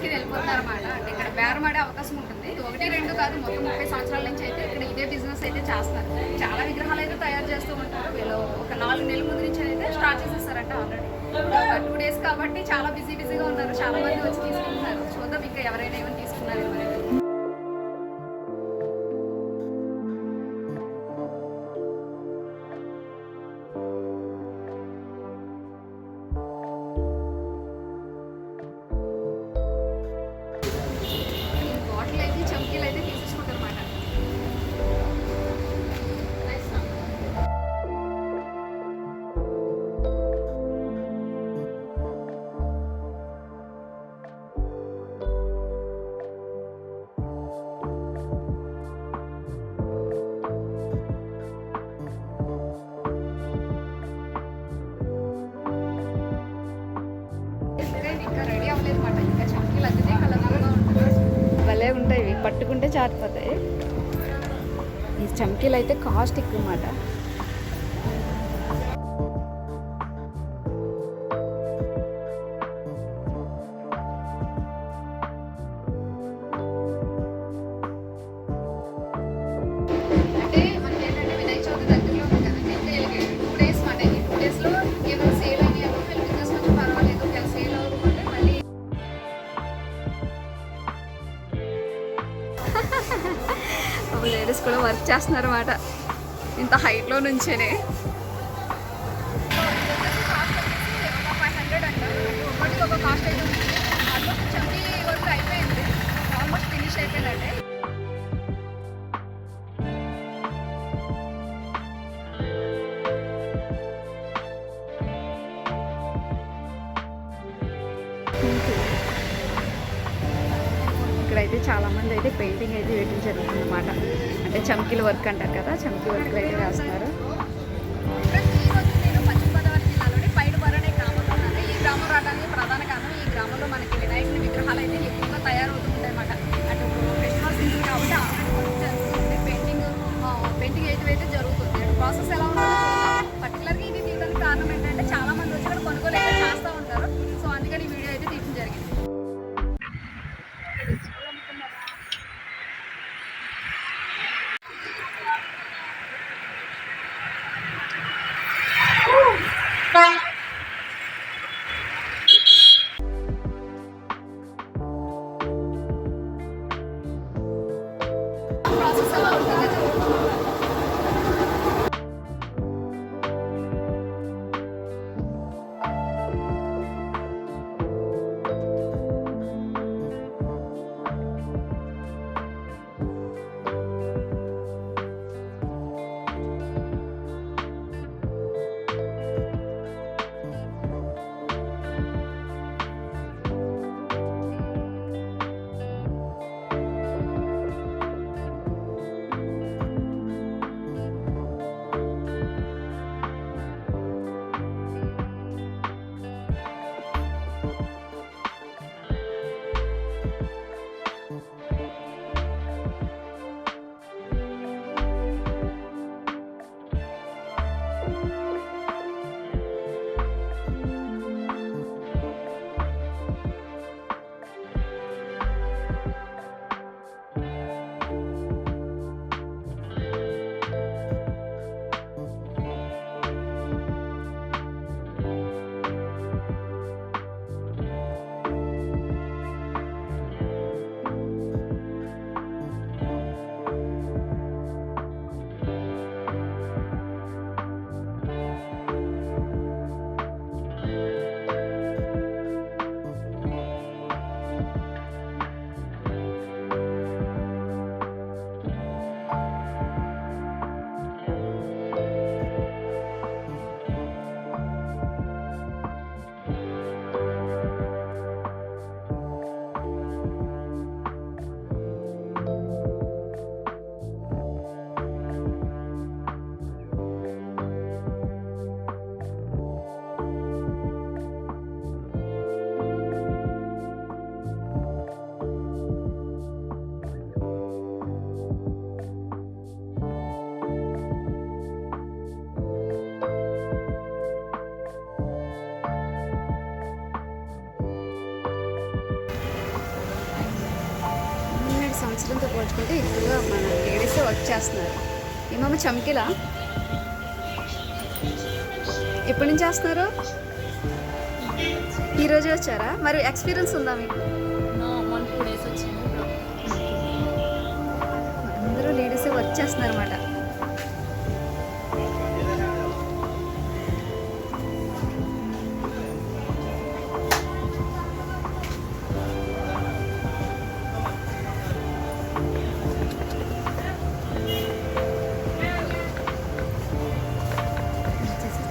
బిజినెస్కి వెళ్ళిపోతున్నారు అన్నమాట. అంటే ఇక్కడ బేరమాడే అవకాశం ఉంటుంది. ఇది 1, 2 కాదు, మొత్తం 30 సంవత్సరాల నుంచి అయితే ఇక్కడ ఇదే బిజినెస్ అయితే చేస్తారు. చాలా విగ్రహాలు అయితే తయారు చేస్తూ ఉంటారు. వీళ్ళు ఒక 4 నెలల ముందు నుంచి అయితే స్టార్ట్ చేసేస్తారంట ఆల్రెడీ. ఒక 2 డేస్ కాబట్టి చాలా బిజీగా ఉన్నారు. చాలా మంది వచ్చి తీసుకుంటున్నారు. చూద్దాం ఇంకా ఎవరైనా ఏమైనా తీసుకున్నారు మరి. భలే ఉంటాయి ఇవి, పట్టుకుంటే చారిపోతాయి. ఈ చమ్కీలు అయితే కాస్ట్ ఎక్కువ అన్నమాట. లేడీస్ కూడా వర్క్ చేస్తున్నారు అన్నమాట ఇంత హైట్లో నుంచేనే. 500 అంటారు. ఒకటి ఒక కాస్ట్ అయితే ఉంది. ఆల్మోస్ట్ చంపి వర్క్ అయిపోయింది, ఆల్మోస్ట్ ఫినిష్ అయిపోయిందంటే. ఇక్కడైతే చాలామంది అయితే పెయింటింగ్ అయితే వేయడం జరుగుతుంది అన్నమాట. అంటే చమ్కీల వర్క్ అంటారు కదా, చమ్కీ వర్క్ అయితే రాస్తున్నారు. నేను పశ్చిమ గోదావరి జిల్లాలోని పైడుపాడు అనే గ్రామంలో ఉన్నాను. ఈ గ్రామం రావడానికి ప్రధాన కారణం, ఈ గ్రామంలో మనకి వినాయకుని విగ్రహాలు అయితే ఎక్కువగా తయారవుతూ ఉంటాయి అన్నమాట. అంటే ఫెస్టివల్ సీజన్ కాబట్టి జరుగుతుంది. పెయింటింగ్ అయితే జరుగుతుంది. అంటే ప్రాసెస్ ఎలా ఉంటుందో చూద్దాం. పర్టికులర్గా ఇది తీయడానికి కారణం ఏంటంటే చాలా మంది వచ్చి ఇక్కడ కొనుగోలు అయితే చేస్తూ ఉంటారు. సో అందుకని ఈ వీడియో అయితే తీయడం జరిగింది. సంవత్సరంతో పోల్చుకుంటే ఎక్కువగా మన లేడీస్ వర్క్ చేస్తున్నారు. ఏమమ్మ చమ్కీలా ఎప్పటి నుంచి చేస్తున్నారు? ఈరోజు వచ్చారా? మరి ఎక్స్పీరియన్స్ ఉందా మీకు? అందరూ లేడీసే వర్క్ చేస్తున్నారు అన్నమాట.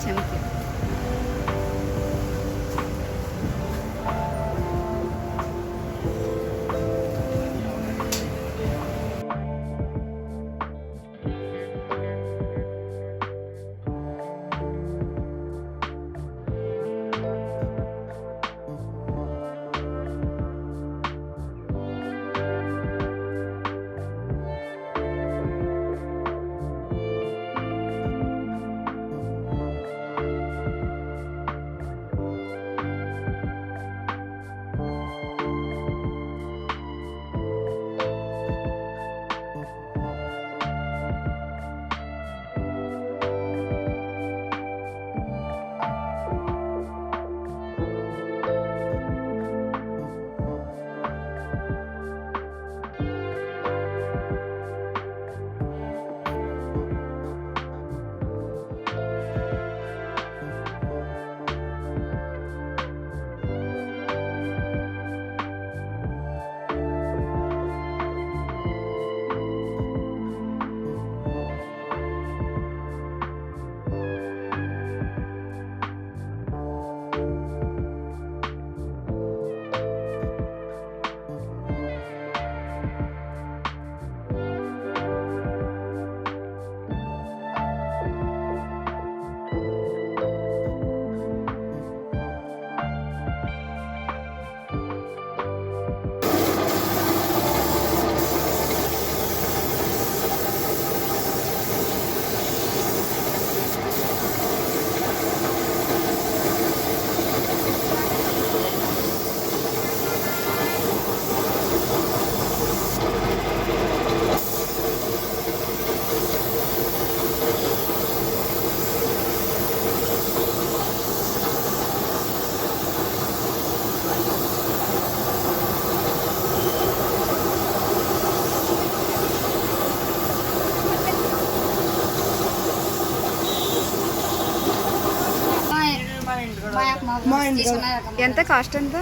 చమ్కీ ఎంత కాస్ట్ ఎంత?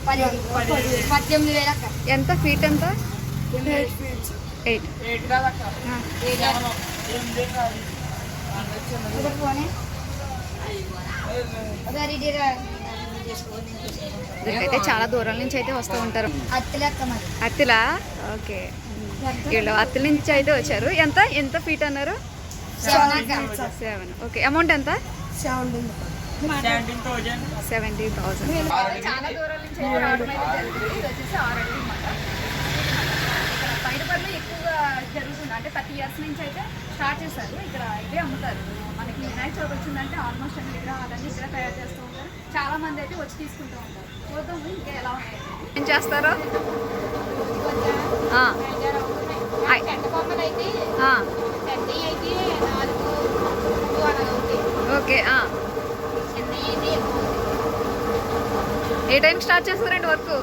18,000 ఎంత ఫీట్ ఎంత? 8 అయితే చాలా దూరం నుంచి అయితే వస్తూ ఉంటారు. అత్తిలా? ఓకే, వీళ్ళు అత్తిల నుంచి అయితే వచ్చారు. ఎంత ఎంత ఫీట్ అన్నారు? 7. ఓకే, అమౌంట్ ఎంత? 17,000. చాలా దూరం నుంచి అయితే రావడం అయితే జరుగుతుంది. ఇది వచ్చేసి 6 అడుగులు అన్నమాట. ఇక్కడ పైన పనులు ఎక్కువగా జరుగుతుంది. అంటే 30 years నుంచి అయితే స్టార్ట్ చేశారు. ఇక్కడ ఇవే అమ్ముతారు. మనకి వినాయక చవితి వచ్చిందంటే ఆల్మోస్ట్ అన్ని విగ్రహాలన్నీ ఇక్కడ తయారు చేస్తూ ఉంటారు. చాలా మంది అయితే వచ్చి తీసుకుంటూ ఉంటారు. చూద్దాం ఇంకా ఎలా ఉన్నాయి. ఏం చేస్తారు? ఓకే, ఏ టైం స్టార్ట్ చేస్తారండి వర్క్?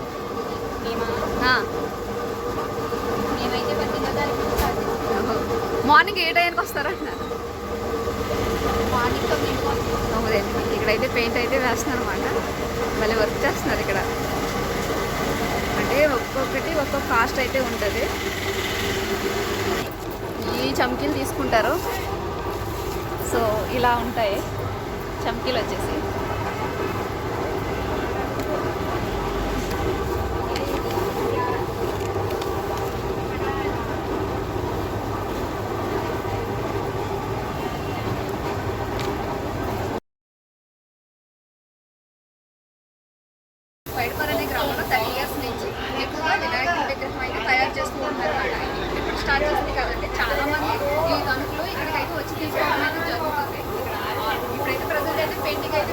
మార్నింగ్ ఏ టైంకి వస్తారంటున్నారు? మార్నింగ్ 9. ఇక్కడైతే పెయింట్ అయితే వేస్తున్నారు అనమాట. మళ్ళీ వర్క్ చేస్తున్నారు ఇక్కడ. అంటే ఒక్కొక్కటి ఒక్కొక్క కాస్ట్ అయితే ఉంటుంది. ఈ చమ్కీలు తీసుకుంటారు. సో ఇలా ఉంటాయి చమ్కీలు వచ్చేసి. పైడిపల్లి గ్రామంలో 30 years నుంచి ఎక్కువగా వినాయకుడి విగ్రహం అయితే తయారు చేస్తూ ఉంటారు అన్నమాట. ఇప్పుడు స్టార్ట్ చేసింది కదండి, చాలా మంది ఈ తణుకులో ఇక్కడికైతే వచ్చి తీసుకోవడం అయితే జరుగుతుంది. ఇప్పుడైతే ప్రజెంట్ అయితే పెయింటింగ్ అయితే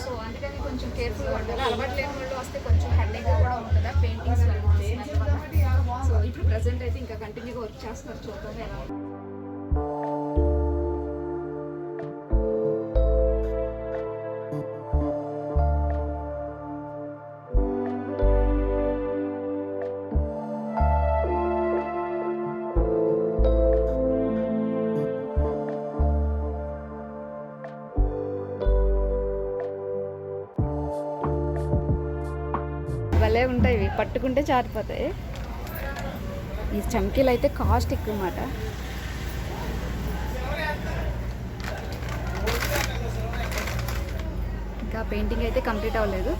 సో అందుకని కొంచెం కేర్ఫుల్గా ఉండాలి. అలవాటు లేని వాళ్ళు వస్తే కొంచెం హెడ్ఏక్గా కూడా ఉంటుందా పెయింటింగ్స్ వల్ల. సో ఇప్పుడు ప్రజెంట్ అయితే ఇంకా కంటిన్యూగా వర్క్ చేస్తున్నారు, చూద్దాం ఎలా ఉంది. భలే ఉంటాయి ఇవి, పట్టుకుంటే జారిపోతాయి. ఈ చమ్కీలు అయితే కాస్ట్ ఎక్కువ అన్నమాట. ఇంకా పెయింటింగ్ అయితే కంప్లీట్ అవ్వలేదు.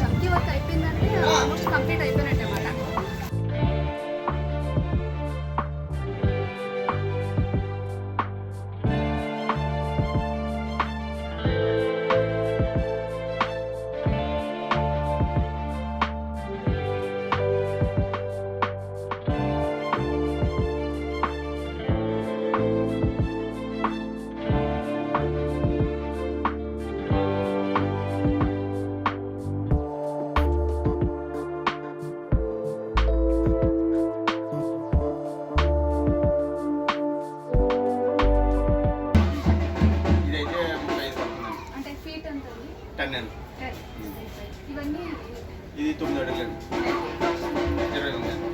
చమ్కీ వర్క్ అయిపోయిందంటే ఆల్మోస్ట్ కంప్లీట్ అయిపోయినట్టు అన్నమాట. ఇదైతే 35 పడుతుందండి. అంటే ఫీట్ ఎంత ఉంది? 10 అండి. ఇవన్నీ ఇది 9 అడుగులండి. 20 ఉందండి.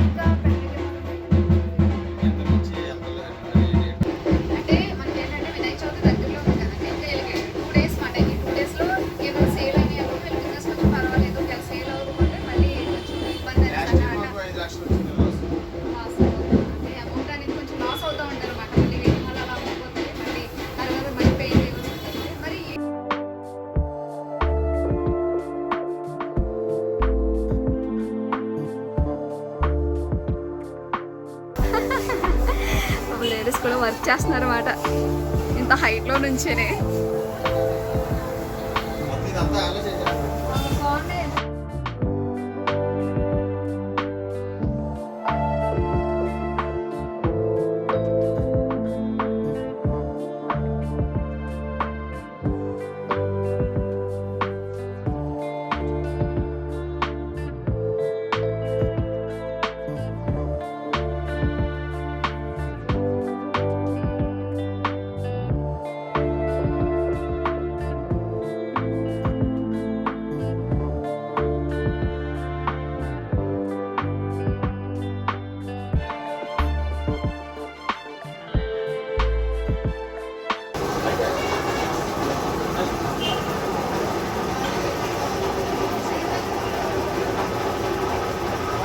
ఇంకా ఎంత నుంచి ఎంత రేట్? అంటే మనకి ఏంటంటే వినాయక చవితి దగ్గరలో ఉంది కదండి. ఇంకా 2 డేస్ మాట. ఈ 2 డేస్లో ఏమైనా సేల్ అని వీళ్ళ బిజినెస్ కొంచెం పర్వాలేదు, ఒకవేళ సేల్ అవుతుంటే మళ్ళీ కొంచెం ఇబ్బంది లాస్ట్ అనేది టైం మాకు 5 లక్షలు వచ్చింది లాస్. లాస్ అంటే అమౌంట్ అనేది కొంచెం లాస్ అవుతూ ఉంటారు అన్నమాట. మళ్ళీ వీటి వల్ల అలా అవ్వకపోతే మళ్ళీ తర్వాత మళ్ళీ పే చేయాల్సి ఉంటుంది. మరి లేడీస్ కూడా వర్క్ చేస్తున్నారు అన్నమాట, ఇంత హైట్లో నుంచేనే. మొత్తం ఇదంతా అలా చేశారు.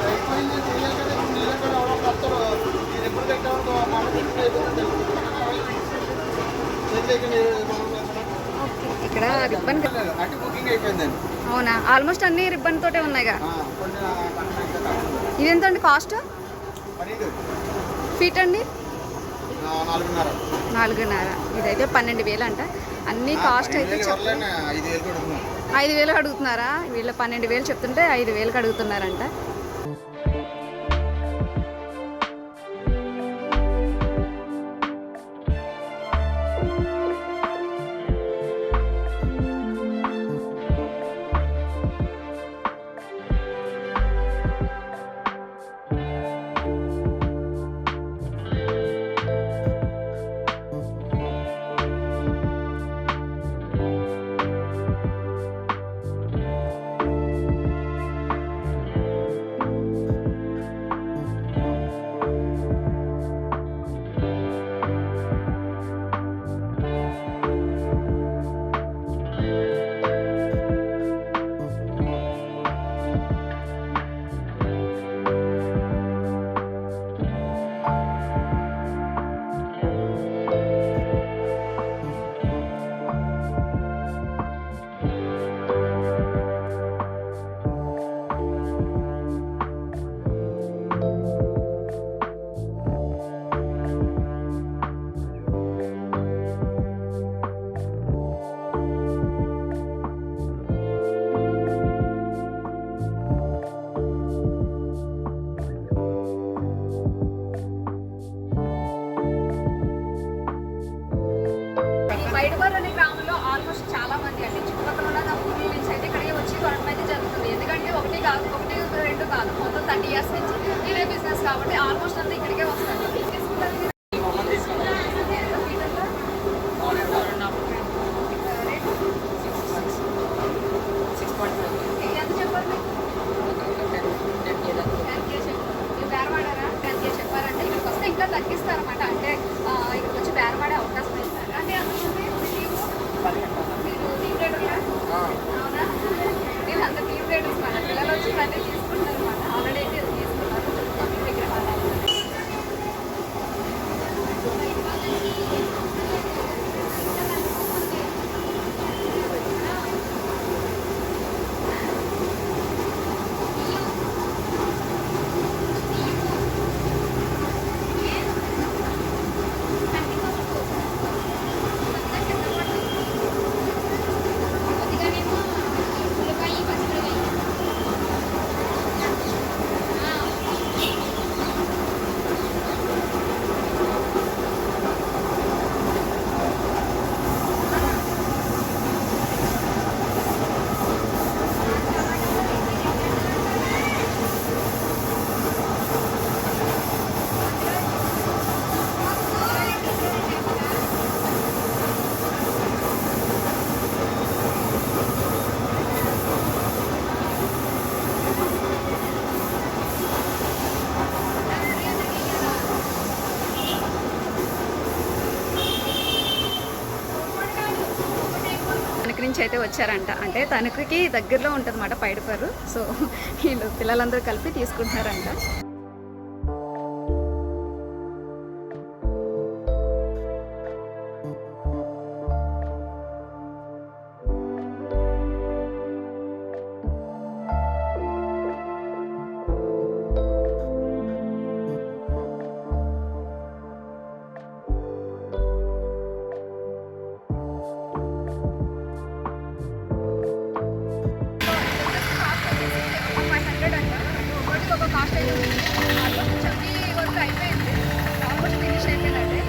అయిపోయింది చేయాలి కదా. ఇప్పుడు నీళ్ళు కూడా ఎవరో వస్తారు. ఇది ఎప్పుడు పెట్టామో మన పెట్టి అయిపోతుంది. ఇక్కడ రిబ్బన్ అంటే బుకింగ్ అయిపోయిందండి. అవునా? ఆల్మోస్ట్ అన్ని రిబ్బన్ తోటే ఉన్నాయిగా. కొన్ని పక్కన ఇది ఎంత అండి కాస్ట్? పన్నీరు ఫీట్ అండి 4.5. 4.5. ఇదైతే 12,000 అంట. అన్ని కాస్ట్ అయితే 5,000 కొడుతున్నాం. 5,000 అడుగుతున్నారా? వీళ్ళు 12,000 చెప్తుంటే 5,000 అడుగుతున్నారంట. పిలుస్తారన్నమాట. అంటే ఇక్కడికి వచ్చి బేరమాడే అవకాశం ఇస్తారు. అంటే అందుకని మీరు టీమ్ లీడర్గా అవునా? వీళ్ళంతా టీమ్ లీడర్స్ మాట. పిల్లలు వచ్చి ఇవన్నీ తీసుకుంటారు అనమాట. ఆల్రెడీ అయితే తీసుకున్నారు విగ్రహాలు. తణుకు నుంచి అయితే వచ్చారంట. అంటే తణుకుకి దగ్గరలో ఉంటుంది అన్నమాట పైడిపర్రు. సో వీళ్ళు పిల్లలందరూ కలిపి తీసుకుంటున్నారంట. ఒక కాస్ట్ అయితే ఉంది. ఆల్మోస్ట్ చెప్పి వర్క్ అయిపోయింది. ఆల్మోస్ట్ ఫినిష్ అయిపోయిందండి.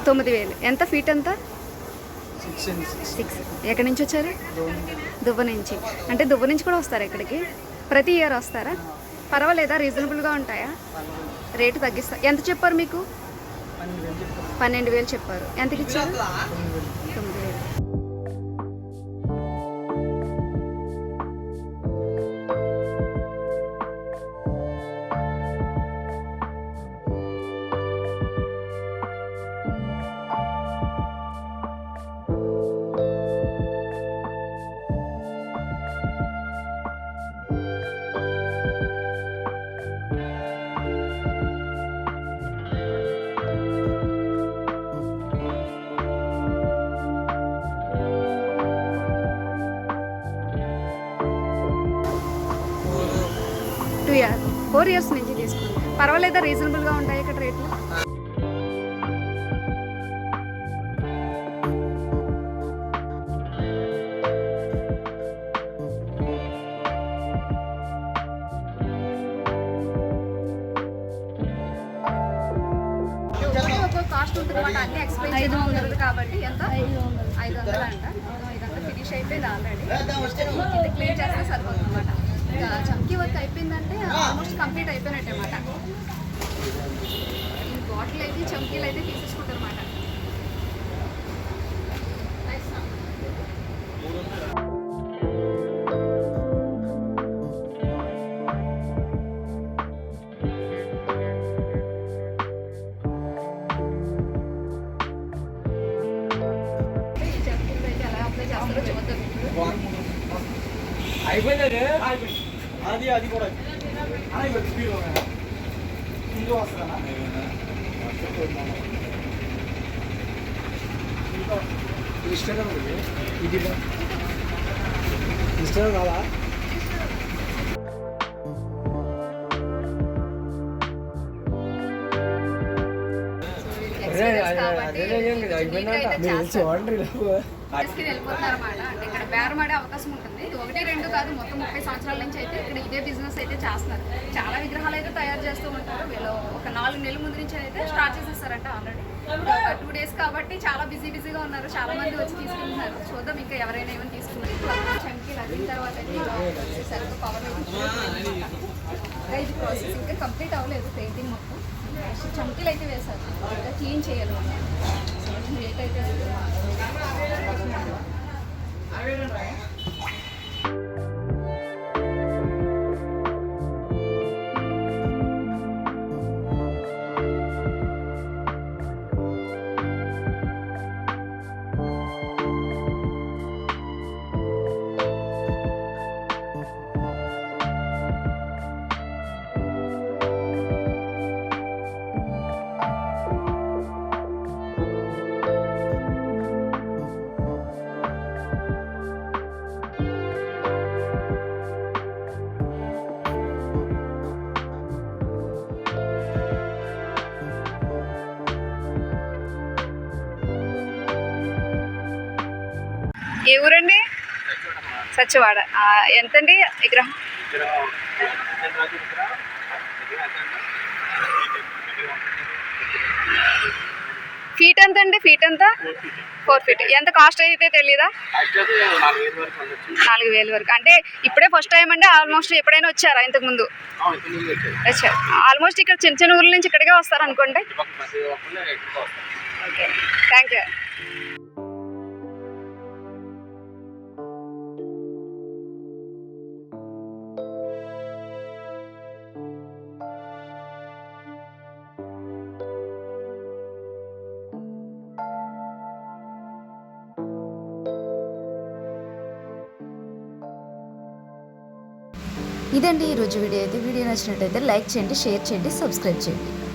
9,000. ఎంత ఫీట్ ఎంత? 6 6. ఎక్కడి నుంచి వచ్చారు? దువ్వ నుంచి. అంటే దువ్వ నుంచి కూడా వస్తారా ఇక్కడికి? ప్రతి ఇయర్ వస్తారా? పర్వాలేదా? రీజనబుల్గా ఉంటాయా? రేటు తగ్గిస్తా. ఎంత చెప్పారు మీకు? 12,000 చెప్పారు. ఎంతకి ఇచ్చారు? 9,000. టూ ఇయర్ 4 ఇయర్స్ నుంచి తీసుకుంటాం. పర్వాలేదా? రీజనబుల్గా ఉంటాయి ఇక్కడ రేట్లు? ఒక కాస్ట్ ఉంటుంది అన్నమాట. అన్ని ఎక్స్ప్లెయిన్ చేయడం ఉండదు కాబట్టి ఎంత? 500 అంట. ఇదంతా ఫినిష్ అయిపోయింది ఆల్రెడీ. ఇది క్లీన్ చేస్తే సరిపోతుంది అన్నమాట. ఇంకా చమ్కీ వర్క్ అయిపోయిందంటే ఆల్మోస్ట్ కంప్లీట్ అయిపోయినట్టే అన్నమాట. ఈ బాటిల్ అయితే చమ్కీలు అయితే తీసేసుకుంటారు అన్నమాట. ఈ చమ్కీలు అయితే ఎలా అప్లై చేస్తారో చూద్దాం ఇప్పుడు. అయిపోయింది. అది కూడా స్పీడ్ ఇంట్లో వస్తుందా? ఇది ఇష్టం కాదా? వెళ్ళిపోతున్నారన్నమాట. అంటే ఇక్కడ బేరమాడే అవకాశం ఉంటుంది. ఇది 1, 2 కాదు, మొత్తం 30 సంవత్సరాల నుంచి అయితే ఇక్కడ ఇదే బిజినెస్ అయితే చేస్తున్నారు. చాలా విగ్రహాలు అయితే తయారు చేస్తూ ఉంటారు. వీళ్ళు ఒక 4 నెలల ముందు నుంచి అయితే స్టార్ట్ చేసేస్తారంట ఆల్రెడీ. ఒక 2 డేస్ కాబట్టి చాలా బిజీగా ఉన్నారు. చాలా మంది వచ్చి తీసుకుంటున్నారు. చూద్దాం ఇంకా ఎవరైనా ఏమైనా తీసుకుంటారు. చంకీలు అదిన తర్వాత అయితే సరిగ్గా పవర్ ఇది ప్రాసెస్ ఇంకా కంప్లీట్ అవ్వలేదు. పెయింటింగ్ మొత్తం చంకీలు అయితే వేశారు. ఇంకా క్లీన్ చేయాలి. లేట్ అయితే ఏ ఊరండి? సచ్చివాడ. ఎంతండి విగ్రహం? ఫీట్ ఎంత అండి? ఫీట్ ఎంత? 4 ఫీట్. ఎంత కాస్ట్ అయితే తెలీదా? 4,000 వరకు. అంటే ఇప్పుడే ఫస్ట్ టైం అండి? ఆల్మోస్ట్ ఎప్పుడైనా వచ్చారా ఇంతకుముందు? వచ్చారు. ఆల్మోస్ట్ ఇక్కడ చిన్న చిన్న ఊర్ల నుంచి ఇక్కడికే వస్తారు అనుకోండి. Okay, thank you. ఇదండి ఈరోజు వీడియో అయితే. వీడియో నచ్చినట్టయితే లైక్ చేయండి, షేర్ చేయండి, సబ్స్క్రైబ్ చేయండి.